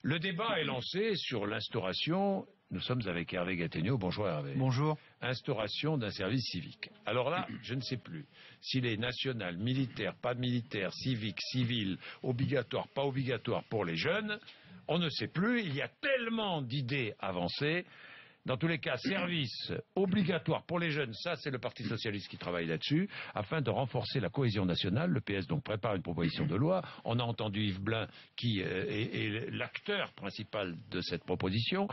Le débat est lancé sur l'instauration, nous sommes avec Hervé Gattegno, bonjour Hervé. Bonjour. Instauration d'un service civique. Alors là, je ne sais plus s'il est national, militaire, pas militaire, civique, civil, obligatoire, pas obligatoire pour les jeunes, on ne sait plus, il y a tellement d'idées avancées. Dans tous les cas, service obligatoire pour les jeunes, ça c'est le Parti Socialiste qui travaille là-dessus, afin de renforcer la cohésion nationale. Le PS donc prépare une proposition de loi. On a entendu Yves Blein qui est l'acteur principal de cette proposition.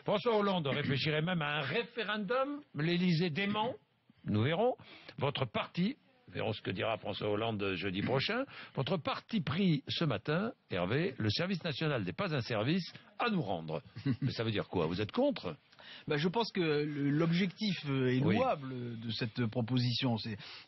François Hollande réfléchirait même à un référendum, l'Élysée dément, nous verrons. Votre parti, verrons ce que dira François Hollande jeudi prochain, votre parti pris ce matin, Hervé, le service national n'est pas un service à nous rendre. Mais ça veut dire quoi? Vous êtes contre? Je pense que l'objectif est louable de cette proposition.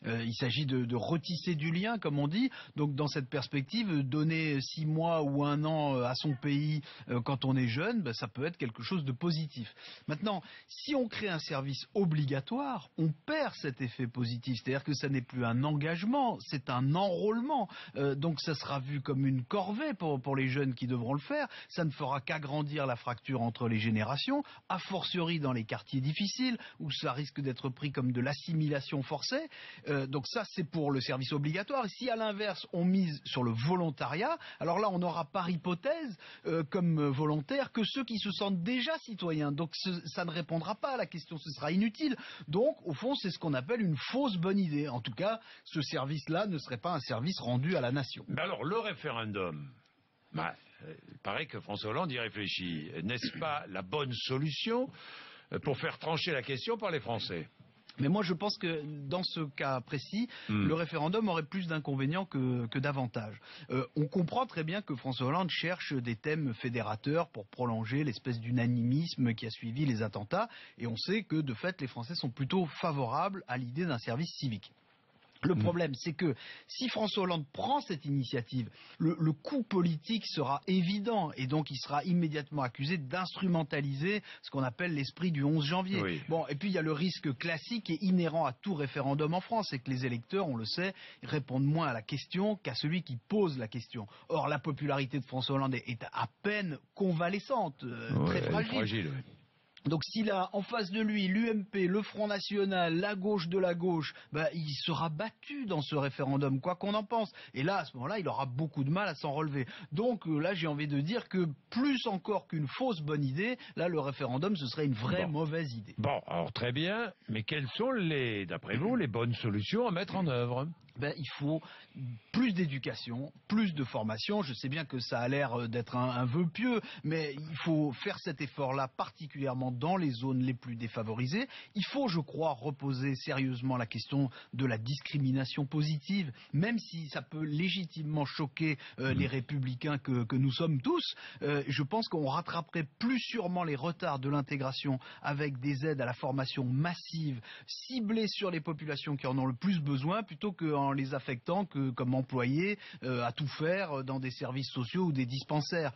Il s'agit de retisser du lien, comme on dit. Donc, dans cette perspective, donner 6 mois ou 1 an à son pays quand on est jeune, ça peut être quelque chose de positif. Maintenant, si on crée un service obligatoire, on perd cet effet positif. C'est-à-dire que ça n'est plus un engagement, c'est un enrôlement. Donc, ça sera vu comme une corvée pour les jeunes qui devront le faire. Ça ne fera qu'agrandir la fracture entre les générations, a fortiori dans les quartiers difficiles, où ça risque d'être pris comme de l'assimilation forcée. Donc ça, c'est pour le service obligatoire. Et si à l'inverse, on mise sur le volontariat, alors là, on n'aura par hypothèse comme volontaire que ceux qui se sentent déjà citoyens. Donc ça ne répondra pas à la question, ce sera inutile. Donc, au fond, c'est ce qu'on appelle une fausse bonne idée. En tout cas, ce service-là ne serait pas un service rendu à la nation. Mais alors, le référendum, il paraît que François Hollande y réfléchit. N'est-ce pas la bonne solution pour faire trancher la question par les Français? Mais moi, je pense que dans ce cas précis, le référendum aurait plus d'inconvénients que d'avantages. On comprend très bien que François Hollande cherche des thèmes fédérateurs pour prolonger l'espèce d'unanimisme qui a suivi les attentats. Et on sait que, de fait, les Français sont plutôt favorables à l'idée d'un service civique. Le problème, c'est que si François Hollande prend cette initiative, le coût politique sera évident et donc il sera immédiatement accusé d'instrumentaliser ce qu'on appelle l'esprit du 11 janvier. Oui. Bon, et puis il y a le risque classique et inhérent à tout référendum en France, c'est que les électeurs, on le sait, répondent moins à la question qu'à celui qui pose la question. Or, la popularité de François Hollande est à peine convalescente, très fragile. Oui. Donc s'il a en face de lui l'UMP, le Front National, la gauche de la gauche, il sera battu dans ce référendum, quoi qu'on en pense. Et là, à ce moment-là, il aura beaucoup de mal à s'en relever. Donc là, j'ai envie de dire que plus encore qu'une fausse bonne idée, là, le référendum, ce serait une vraie mauvaise idée. Bon, alors très bien, mais quelles sont d'après vous, les bonnes solutions à mettre en œuvre? Il faut plus d'éducation, plus de formation. Je sais bien que ça a l'air d'être un vœu pieux, mais il faut faire cet effort-là particulièrement dans les zones les plus défavorisées. Il faut, je crois, reposer sérieusement la question de la discrimination positive, même si ça peut légitimement choquer les républicains que nous sommes tous. Je pense qu'on rattraperait plus sûrement les retards de l'intégration avec des aides à la formation massive, ciblées sur les populations qui en ont le plus besoin, plutôt qu'en les affectant comme employés à tout faire dans des services sociaux ou des dispensaires.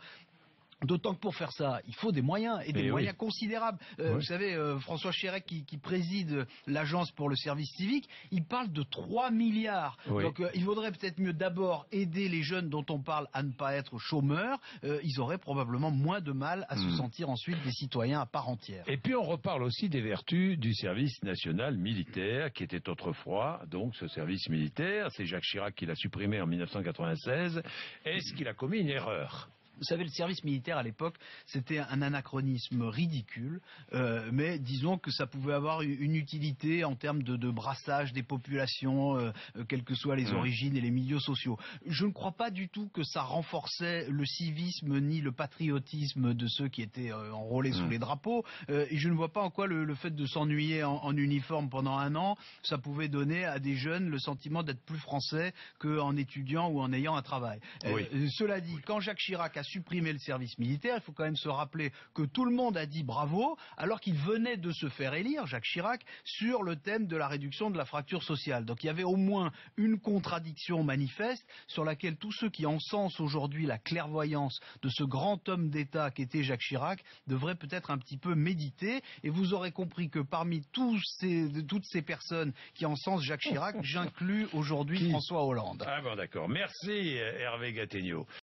D'autant que pour faire ça, il faut des moyens, et des moyens considérables. Vous savez, François Chérec, qui préside l'Agence pour le service civique, il parle de 3 milliards. Donc il vaudrait peut-être mieux d'abord aider les jeunes dont on parle à ne pas être chômeurs. Ils auraient probablement moins de mal à se sentir ensuite des citoyens à part entière. Et puis on reparle aussi des vertus du service national militaire, qui était autrefois, donc ce service militaire, c'est Jacques Chirac qui l'a supprimé en 1996. Est-ce qu'il a commis une erreur ? Vous savez, le service militaire à l'époque, c'était un anachronisme ridicule, mais disons que ça pouvait avoir une utilité en termes de brassage des populations, quelles que soient les origines et les milieux sociaux. Je ne crois pas du tout que ça renforçait le civisme ni le patriotisme de ceux qui étaient enrôlés sous les drapeaux, et je ne vois pas en quoi le fait de s'ennuyer en uniforme pendant 1 an, ça pouvait donner à des jeunes le sentiment d'être plus français qu'en étudiant ou en ayant un travail. Cela dit, quand Jacques Chirac a supprimé le service militaire, il faut quand même se rappeler que tout le monde a dit bravo, alors qu'il venait de se faire élire, Jacques Chirac, sur le thème de la réduction de la fracture sociale. Donc il y avait au moins une contradiction manifeste sur laquelle tous ceux qui encensent aujourd'hui la clairvoyance de ce grand homme d'État qu'était Jacques Chirac devraient peut-être un petit peu méditer, et vous aurez compris que parmi toutes ces personnes qui encensent Jacques Chirac, j'inclus aujourd'hui François Hollande. Ah bon, d'accord. Merci Hervé Gattegno.